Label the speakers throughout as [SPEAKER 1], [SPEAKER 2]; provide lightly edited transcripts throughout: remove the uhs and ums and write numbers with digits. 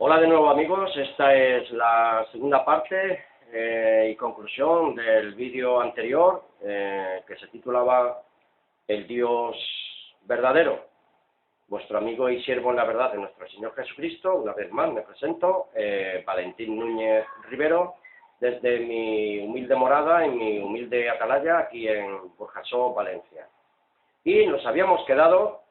[SPEAKER 1] Hola de nuevo amigos, esta es la segunda parte y conclusión del vídeo anterior que se titulaba El Dios verdadero. Vuestro amigo y siervo en la verdad de nuestro Señor Jesucristo. Una vez más me presento, Valentín Núñez Rivero, desde mi humilde morada, en mi humilde atalaya, aquí en Burjasó, Valencia. Y nos habíamos quedado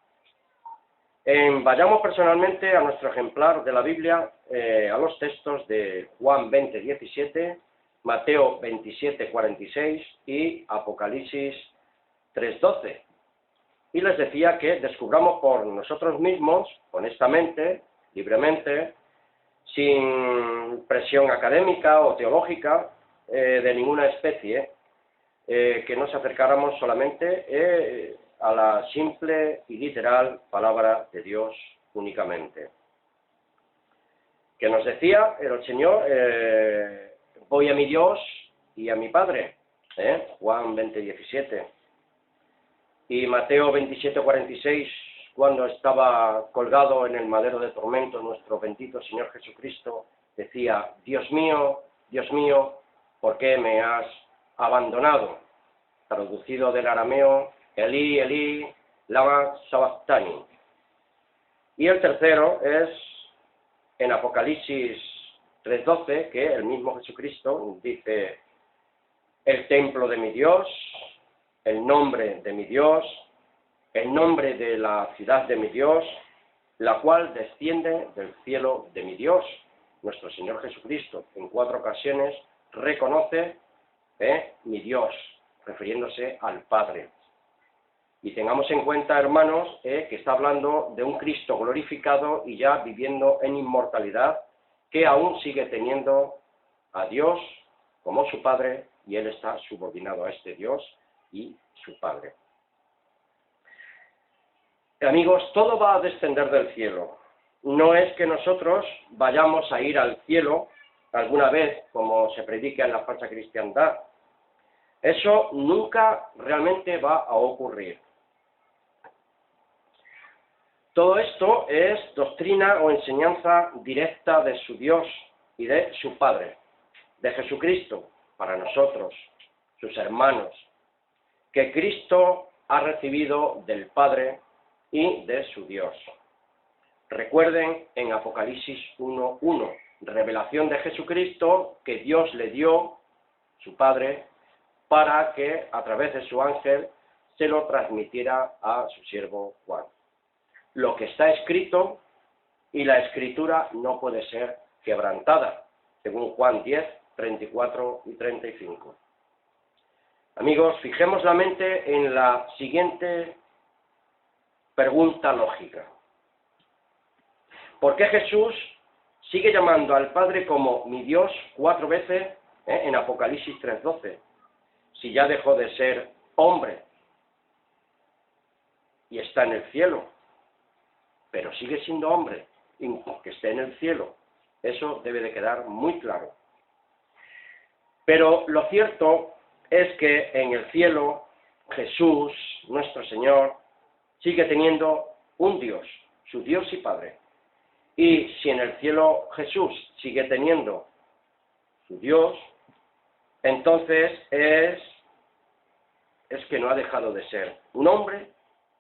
[SPEAKER 1] vayamos personalmente a nuestro ejemplar de la Biblia, a los textos de Juan 20, 17, Mateo 27, 46 y Apocalipsis 3, 12. Y les decía que descubramos por nosotros mismos, honestamente, libremente, sin presión académica o teológica de ninguna especie, que nos acercáramos solamente a la simple y literal palabra de Dios únicamente. Que nos decía el Señor, voy a mi Dios y a mi Padre, Juan 20, 17. Y Mateo 27, 46, cuando estaba colgado en el madero de tormento, nuestro bendito Señor Jesucristo decía, Dios mío, ¿por qué me has abandonado? Traducido del arameo, Elí, Elí, lama sabactani. Y el tercero es en Apocalipsis 3:12, que el mismo Jesucristo dice, el templo de mi Dios, el nombre de mi Dios, el nombre de la ciudad de mi Dios, la cual desciende del cielo de mi Dios. Nuestro Señor Jesucristo en 4 ocasiones reconoce mi Dios, refiriéndose al Padre. Y tengamos en cuenta, hermanos, que está hablando de un Cristo glorificado y ya viviendo en inmortalidad, que aún sigue teniendo a Dios como su Padre, y Él está subordinado a este Dios y su Padre. Amigos, todo va a descender del cielo. No es que nosotros vayamos a ir al cielo alguna vez, como se predica en la falsa cristiandad. Eso nunca realmente va a ocurrir. Todo esto es doctrina o enseñanza directa de su Dios y de su Padre, de Jesucristo, para nosotros, sus hermanos, que Cristo ha recibido del Padre y de su Dios. Recuerden en Apocalipsis 1:1, revelación de Jesucristo que Dios le dio, su Padre, para que a través de su ángel se lo transmitiera a su siervo Juan. Lo que está escrito y la escritura no puede ser quebrantada, según Juan 10, 34 y 35. Amigos, fijemos la mente en la siguiente pregunta lógica. ¿Por qué Jesús sigue llamando al Padre como mi Dios 4 veces en Apocalipsis 3:12? Si ya dejó de ser hombre y está en el cielo, pero sigue siendo hombre, que esté en el cielo. Eso debe de quedar muy claro. Pero lo cierto es que en el cielo Jesús, nuestro Señor, sigue teniendo un Dios, su Dios y Padre. Y si en el cielo Jesús sigue teniendo su Dios, entonces es que no ha dejado de ser un hombre,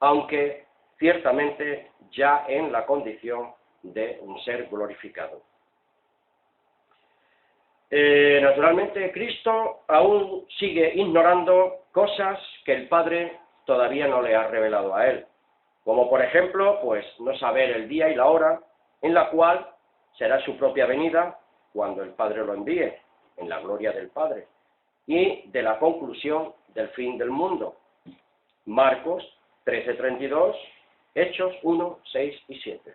[SPEAKER 1] aunque ciertamente ya en la condición de un ser glorificado. Naturalmente, Cristo aún sigue ignorando cosas que el Padre todavía no le ha revelado a él, como por ejemplo, pues no saber el día y la hora en la cual será su propia venida cuando el Padre lo envíe, en la gloria del Padre, y de la conclusión del fin del mundo. Marcos 13:32, Hechos 1, 6 y 7.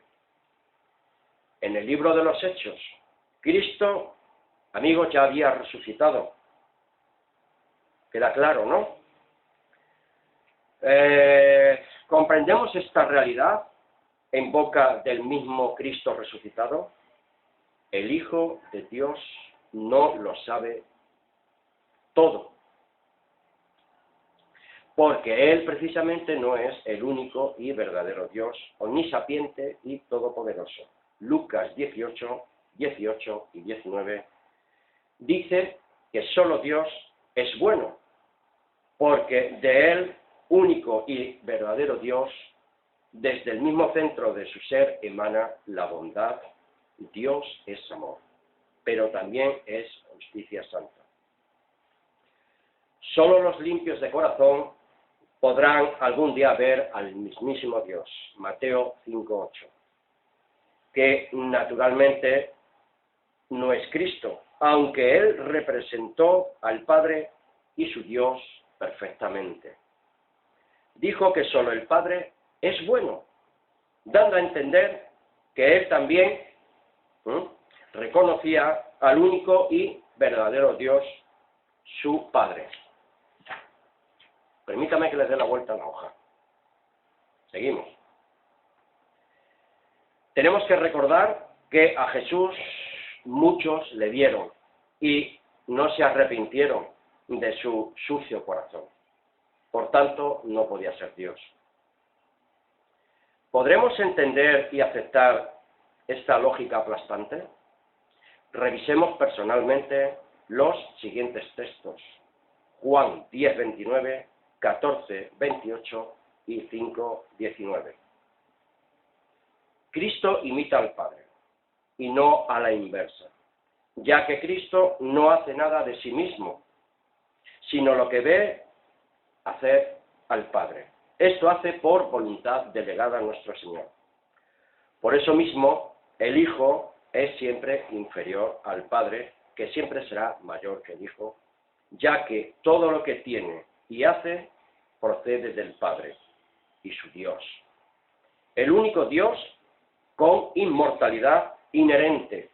[SPEAKER 1] En el libro de los Hechos, Cristo, amigos, ya había resucitado. Queda claro, ¿no? ¿Comprendemos esta realidad en boca del mismo Cristo resucitado? El Hijo de Dios no lo sabe todo, porque Él precisamente no es el único y verdadero Dios, omnisapiente y todopoderoso. Lucas 18, 18 y 19, dice que solo Dios es bueno, porque de Él, único y verdadero Dios, desde el mismo centro de su ser emana la bondad. Dios es amor, pero también es justicia santa. Solo los limpios de corazón podrán algún día ver al mismísimo Dios. Mateo 5:8. Que naturalmente no es Cristo, aunque Él representó al Padre y su Dios perfectamente. Dijo que solo el Padre es bueno, dando a entender que Él también reconocía al único y verdadero Dios, su Padre. Permítame que les dé la vuelta a la hoja. Seguimos. Tenemos que recordar que a Jesús muchos le vieron y no se arrepintieron de su sucio corazón. Por tanto, no podía ser Dios. ¿Podremos entender y aceptar esta lógica aplastante? Revisemos personalmente los siguientes textos. Juan 10:29, 14:28 y 5:19. Cristo imita al Padre, y no a la inversa, ya que Cristo no hace nada de sí mismo, sino lo que ve hacer al Padre. Esto hace por voluntad delegada a nuestro Señor. Por eso mismo, el Hijo es siempre inferior al Padre, que siempre será mayor que el Hijo, ya que todo lo que tiene y hace procede del Padre y su Dios. El único Dios con inmortalidad inherente.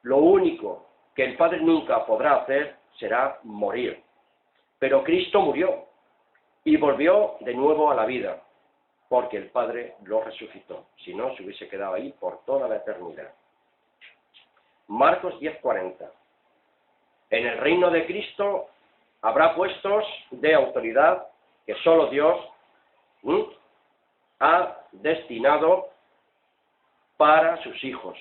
[SPEAKER 1] Lo único que el Padre nunca podrá hacer será morir. Pero Cristo murió y volvió de nuevo a la vida, porque el Padre lo resucitó. Si no, se hubiese quedado ahí por toda la eternidad. Marcos 10:40. En el reino de Cristo habrá puestos de autoridad que solo Dios ha destinado para sus hijos.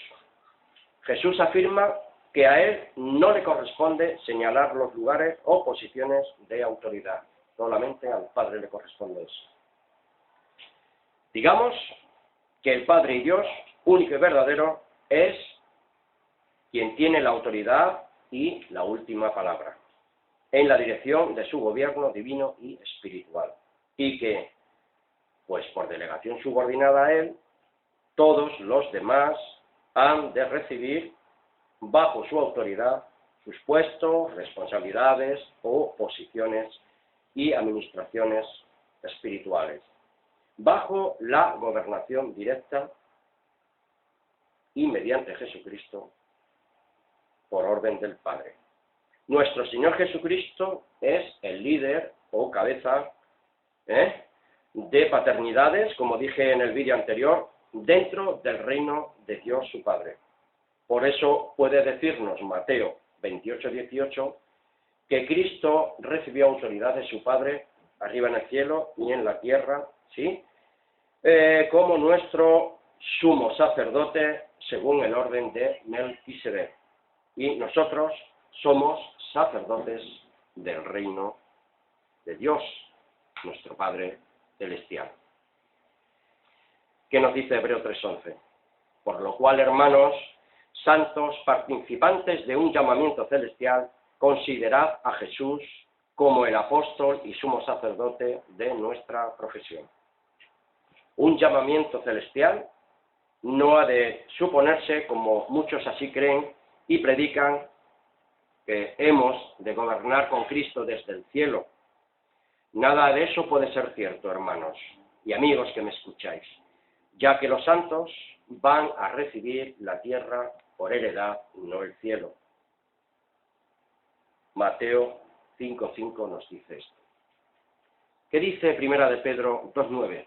[SPEAKER 1] Jesús afirma que a Él no le corresponde señalar los lugares o posiciones de autoridad. Solamente al Padre le corresponde eso. Digamos que el Padre y Dios, único y verdadero, es quien tiene la autoridad y la última palabra en la dirección de su gobierno divino y espiritual. Y que, pues por delegación subordinada a Él, todos los demás han de recibir bajo su autoridad sus puestos, responsabilidades o posiciones y administraciones espirituales, bajo la gobernación directa y mediante Jesucristo por orden del Padre. Nuestro Señor Jesucristo es el líder o cabeza de paternidades, como dije en el vídeo anterior, dentro del reino de Dios su Padre. Por eso puede decirnos Mateo 28:18 que Cristo recibió autoridad de su Padre arriba en el cielo y en la tierra, ¿sí? Como nuestro sumo sacerdote según el orden de Melquisedec. Y nosotros somos sacerdotes del reino de Dios, nuestro Padre celestial. ¿Qué nos dice Hebreo 3:11? Por lo cual, hermanos, santos participantes de un llamamiento celestial, considerad a Jesús como el apóstol y sumo sacerdote de nuestra profesión. Un llamamiento celestial no ha de suponerse, como muchos así creen y predican, que hemos de gobernar con Cristo desde el cielo. Nada de eso puede ser cierto, hermanos y amigos que me escucháis, ya que los santos van a recibir la tierra por heredad y no el cielo. Mateo 5:5 nos dice esto. ¿Qué dice Primera de Pedro 2:9?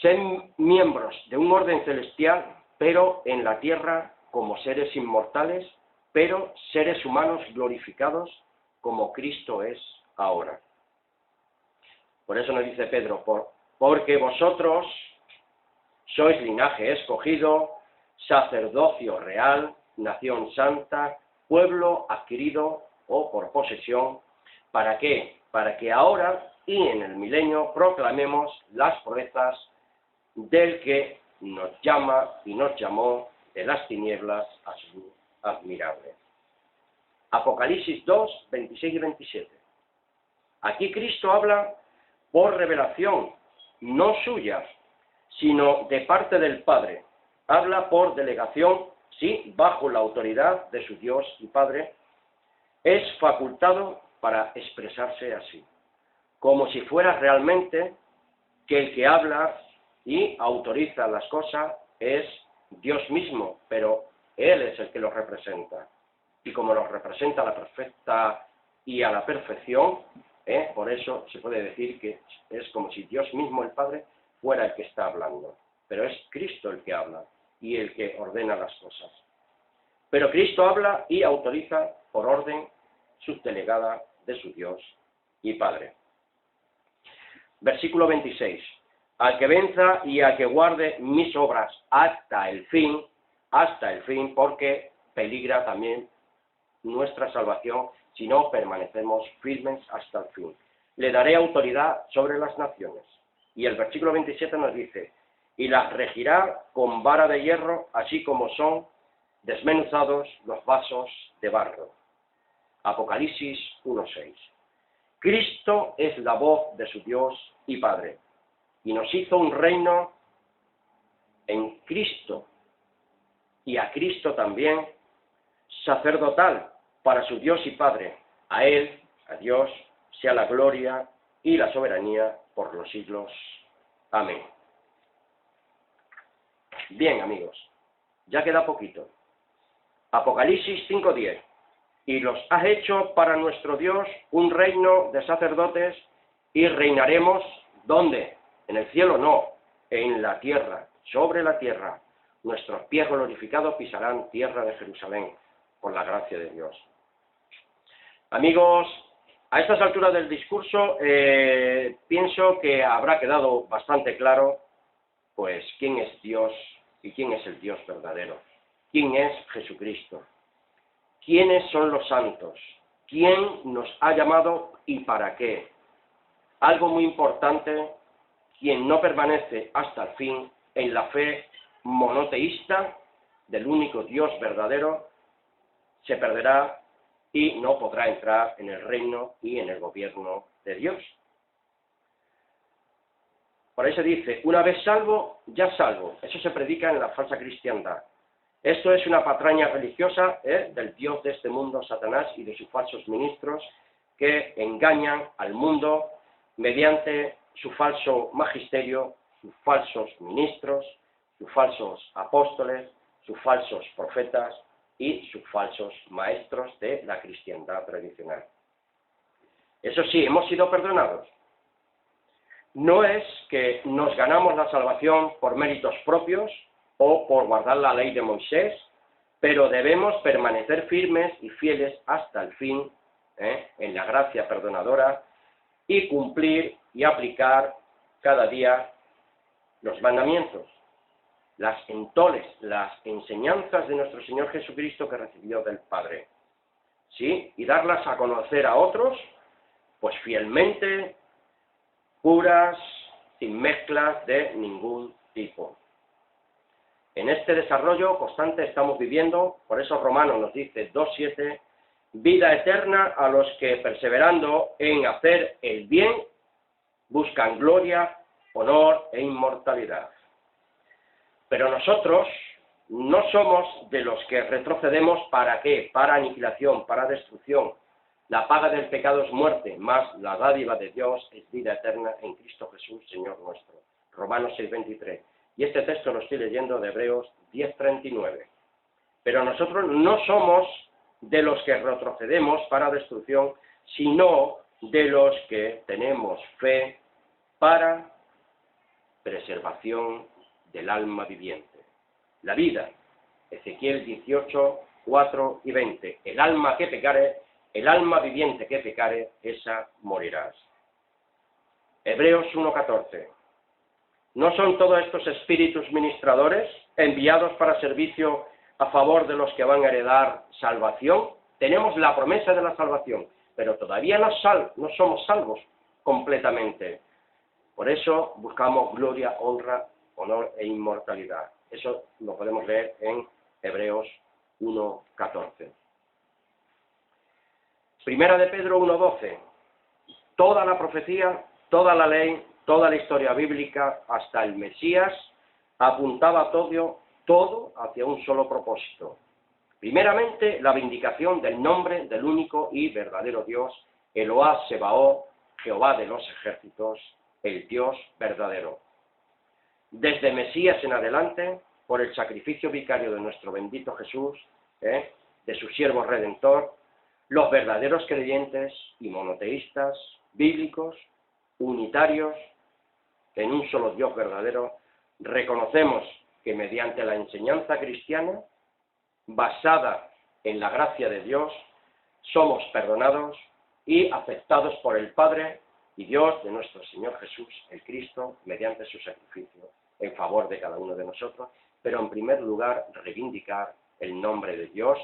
[SPEAKER 1] Sed miembros de un orden celestial, pero en la tierra como seres inmortales, pero seres humanos glorificados como Cristo es ahora. Por eso nos dice Pedro, porque vosotros sois linaje escogido, sacerdocio real, nación santa, pueblo adquirido o por posesión. ¿Para qué? Para que ahora y en el milenio proclamemos las proezas del que nos llama y nos llamó de las tinieblas a su admirable. Apocalipsis 2, 26 y 27. Aquí Cristo habla por revelación, no suya, sino de parte del Padre. Habla por delegación, sí, bajo la autoridad de su Dios y Padre. Es facultado para expresarse así, como si fuera realmente que el que habla y autoriza las cosas es Dios mismo, pero Él es el que los representa. Y como los representa a la perfecta y a la perfección, por eso se puede decir que es como si Dios mismo, el Padre, fuera el que está hablando. Pero es Cristo el que habla y el que ordena las cosas. Pero Cristo habla y autoriza por orden subdelegada de su Dios y Padre. Versículo 26. Al que venza y al que guarde mis obras hasta el fin, porque peligra también nuestra salvación si no permanecemos firmes hasta el fin. Le daré autoridad sobre las naciones. Y el versículo 27 nos dice, y las regirá con vara de hierro, así como son desmenuzados los vasos de barro. Apocalipsis 1:6. Cristo es la voz de su Dios y Padre, y nos hizo un reino en Cristo, y a Cristo también, sacerdotal para su Dios y Padre. A Él, a Dios, sea la gloria y la soberanía por los siglos. Amén. Bien, amigos, ya queda poquito. Apocalipsis 5:10. Y los has hecho para nuestro Dios un reino de sacerdotes y reinaremos, ¿dónde? En el cielo no, en la tierra, sobre la tierra. Nuestros pies glorificados pisarán tierra de Jerusalén, por la gracia de Dios. Amigos, a estas alturas del discurso pienso que habrá quedado bastante claro pues quién es Dios y quién es el Dios verdadero, quién es Jesucristo, quiénes son los santos, quién nos ha llamado y para qué. Algo muy importante, quien no permanece hasta el fin en la fe monoteísta del único Dios verdadero, se perderá y no podrá entrar en el reino y en el gobierno de Dios. Por eso dice, una vez salvo, ya salvo. Eso se predica en la falsa cristiandad. Esto es una patraña religiosa del Dios de este mundo, Satanás, y de sus falsos ministros que engañan al mundo mediante su falso magisterio, sus falsos ministros, sus falsos apóstoles, sus falsos profetas y sus falsos maestros de la cristiandad tradicional. Eso sí, hemos sido perdonados. No es que nos ganamos la salvación por méritos propios o por guardar la ley de Moisés, pero debemos permanecer firmes y fieles hasta el fin en la gracia perdonadora y cumplir y aplicar cada día los mandamientos, las entoles, las enseñanzas de nuestro Señor Jesucristo que recibió del Padre, ¿sí? Y darlas a conocer a otros, pues fielmente, puras, sin mezclas de ningún tipo. En este desarrollo constante estamos viviendo, por eso Romanos nos dice 2:7, vida eterna a los que perseverando en hacer el bien, buscan gloria, honor e inmortalidad. Pero nosotros no somos de los que retrocedemos ¿para qué? Para aniquilación, para destrucción. La paga del pecado es muerte, mas la dádiva de Dios es vida eterna en Cristo Jesús, Señor nuestro. Romanos 6:23. Y este texto lo estoy leyendo de Hebreos 10:39. Pero nosotros no somos de los que retrocedemos para destrucción, sino de los que tenemos fe para preservación del alma viviente. La vida, Ezequiel 18:4 y 20. El alma que pecare, el alma viviente que pecare, esa morirás. Hebreos 1:14. ¿No son todos estos espíritus ministradores enviados para servicio a favor de los que van a heredar salvación. Tenemos la promesa de la salvación, pero todavía no somos salvos completamente. Por eso buscamos gloria, honra, honor e inmortalidad. Eso lo podemos leer en Hebreos 1:14. Primera de Pedro 1:12. Toda la profecía, toda la ley, toda la historia bíblica, hasta el Mesías, apuntaba todo hacia un solo propósito. Primeramente, la vindicación del nombre del único y verdadero Dios, Eloá Sebaot, Jehová de los ejércitos, el Dios verdadero. Desde Mesías en adelante, por el sacrificio vicario de nuestro bendito Jesús, de su siervo redentor, los verdaderos creyentes y monoteístas, bíblicos, unitarios, en un solo Dios verdadero, reconocemos que mediante la enseñanza cristiana, basada en la gracia de Dios, somos perdonados y aceptados por el Padre y Dios de nuestro Señor Jesús, el Cristo, mediante su sacrificio en favor de cada uno de nosotros, pero en primer lugar reivindicar el nombre de Dios,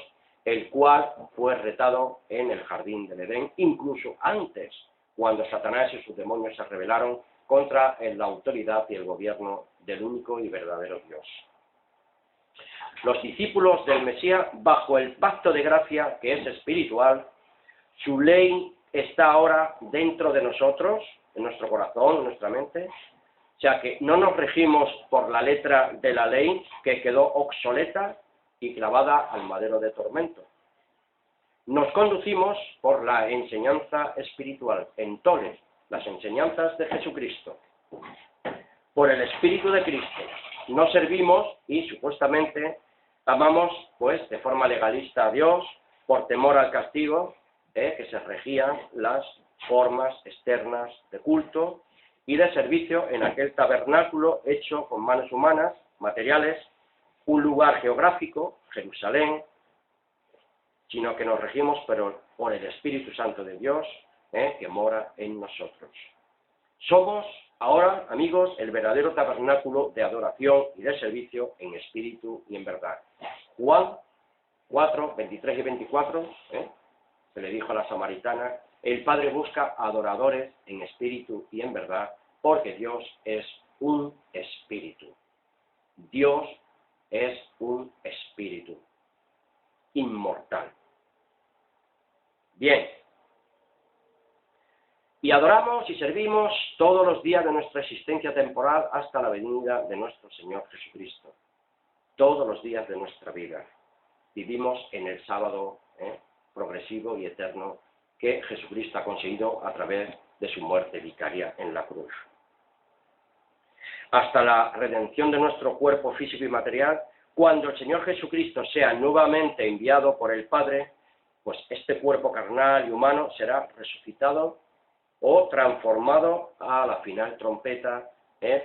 [SPEAKER 1] el cual fue retado en el jardín del Edén, incluso antes, cuando Satanás y sus demonios se rebelaron contra la autoridad y el gobierno del único y verdadero Dios. Los discípulos del Mesías, bajo el pacto de gracia que es espiritual, su ley está ahora dentro de nosotros, en nuestro corazón, en nuestra mente, o sea que no nos regimos por la letra de la ley que quedó obsoleta y clavada al madero de tormento. Nos conducimos por la enseñanza espiritual, entonces, las enseñanzas de Jesucristo, por el Espíritu de Cristo. No servimos y supuestamente amamos, pues, de forma legalista a Dios, por temor al castigo, que se regían las formas externas de culto y de servicio en aquel tabernáculo hecho con manos humanas, materiales, un lugar geográfico, Jerusalén, sino que nos regimos por el Espíritu Santo de Dios, que mora en nosotros. Somos ahora, amigos, el verdadero tabernáculo de adoración y de servicio en espíritu y en verdad. Juan 4, 23 y 24, se le dijo a la samaritana, el Padre busca adoradores en espíritu y en verdad, porque Dios es un espíritu. Dios es un espíritu inmortal. Bien. Y adoramos y servimos todos los días de nuestra existencia temporal hasta la venida de nuestro Señor Jesucristo. Todos los días de nuestra vida. Vivimos en el sábado progresivo y eterno que Jesucristo ha conseguido a través de su muerte vicaria en la cruz. Hasta la redención de nuestro cuerpo físico y material, cuando el Señor Jesucristo sea nuevamente enviado por el Padre, pues este cuerpo carnal y humano será resucitado o transformado a la final trompeta,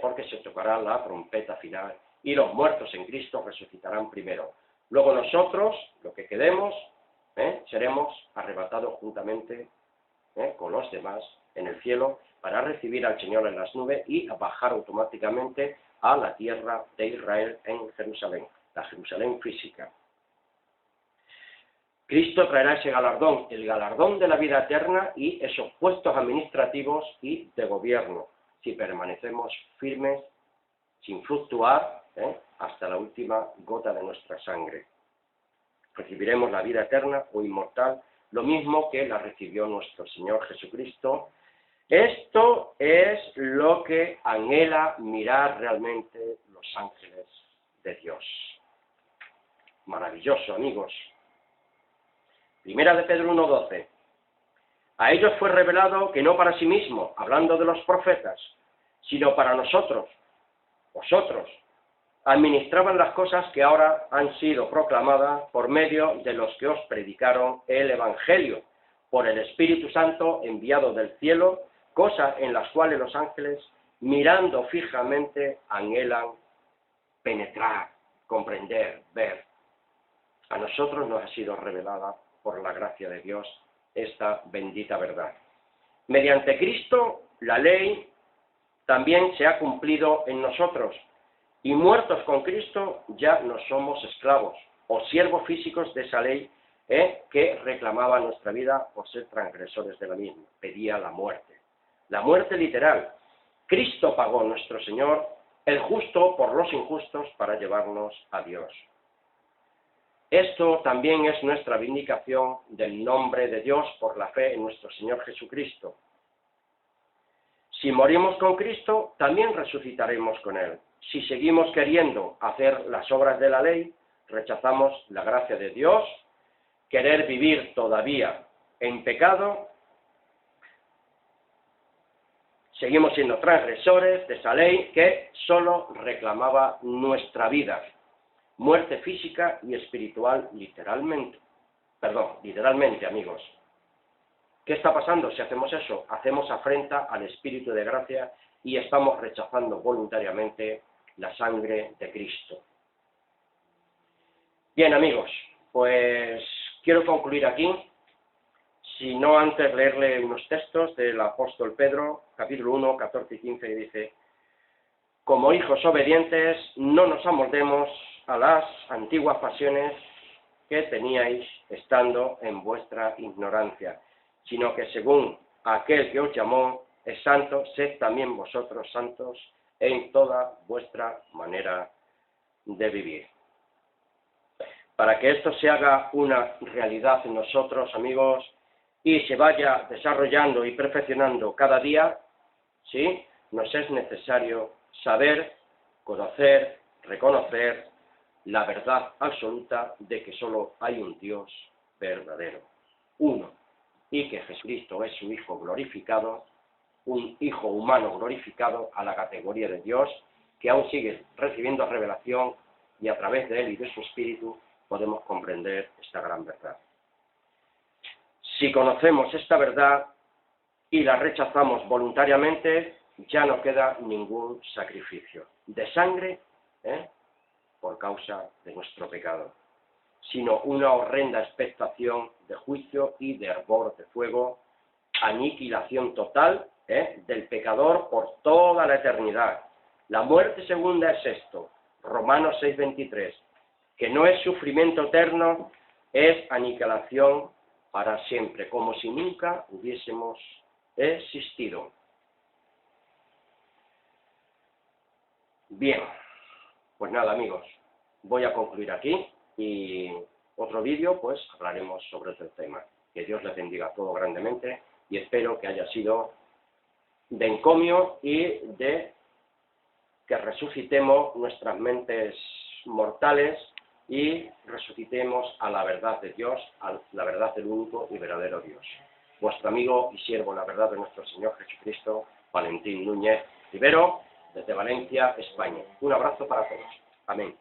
[SPEAKER 1] porque se tocará la trompeta final y los muertos en Cristo resucitarán primero. Luego nosotros, lo que quedemos, seremos arrebatados juntamente con los demás en el cielo para recibir al Señor en las nubes y bajar automáticamente a la tierra de Israel en Jerusalén, la Jerusalén física. Cristo traerá ese galardón, el galardón de la vida eterna y esos puestos administrativos y de gobierno, si permanecemos firmes, sin fluctuar, hasta la última gota de nuestra sangre. Recibiremos la vida eterna o inmortal, lo mismo que la recibió nuestro Señor Jesucristo. Esto es lo que anhela mirar realmente los ángeles de Dios. Maravilloso, amigos. Primera de Pedro 1:12. A ellos fue revelado que no para sí mismo, hablando de los profetas, sino para nosotros, vosotros, administraban las cosas que ahora han sido proclamadas por medio de los que os predicaron el Evangelio, por el Espíritu Santo enviado del cielo, cosas en las cuales los ángeles, mirando fijamente, anhelan penetrar, comprender, ver. A nosotros nos ha sido revelada por la gracia de Dios esta bendita verdad. Mediante Cristo, la ley también se ha cumplido en nosotros, Y muertos con Cristo ya no somos esclavos o siervos físicos de esa ley que reclamaba nuestra vida por ser transgresores de la misma. Pedía la muerte literal. Cristo pagó, nuestro Señor, el justo por los injustos para llevarnos a Dios. Esto también es nuestra vindicación del nombre de Dios por la fe en nuestro Señor Jesucristo. Si morimos con Cristo, también resucitaremos con Él. Si seguimos queriendo hacer las obras de la ley, rechazamos la gracia de Dios, querer vivir todavía en pecado, seguimos siendo transgresores de esa ley que solo reclamaba nuestra vida, muerte física y espiritual literalmente, amigos. ¿Qué está pasando si hacemos eso? Hacemos afrenta al Espíritu de gracia y estamos rechazando voluntariamente la sangre de Cristo. Bien, amigos, pues quiero concluir aquí, si no antes leerle unos textos del apóstol Pedro, capítulo 1, 14 y 15, que dice: como hijos obedientes, no nos amoldemos a las antiguas pasiones que teníais estando en vuestra ignorancia, sino que según aquel que os llamó es santo, sed también vosotros santos en toda vuestra manera de vivir. Para que esto se haga una realidad en nosotros, amigos, y se vaya desarrollando y perfeccionando cada día, ¿sí?, nos es necesario saber, conocer, reconocer la verdad absoluta de que solo hay un Dios verdadero, uno, y que Jesucristo es su Hijo glorificado, un Hijo humano glorificado a la categoría de Dios, que aún sigue recibiendo revelación y a través de Él y de su Espíritu podemos comprender esta gran verdad. Si conocemos esta verdad y la rechazamos voluntariamente, ya no queda ningún sacrificio de sangre por causa de nuestro pecado, sino una horrenda expectación de juicio y de hervor de fuego, aniquilación total del pecador por toda la eternidad. La muerte segunda es esto, Romanos 6:23, que no es sufrimiento eterno, es aniquilación para siempre, como si nunca hubiésemos existido. Bien, pues nada, amigos, voy a concluir aquí y otro vídeo pues hablaremos sobre este tema. Que Dios les bendiga a todos grandemente y espero que haya sido de encomio y de que resucitemos nuestras mentes mortales y resucitemos a la verdad de Dios, a la verdad del único y verdadero Dios. Vuestro amigo y siervo, la verdad de nuestro Señor Jesucristo, Valentín Núñez Rivero, desde Valencia, España. Un abrazo para todos. Amén.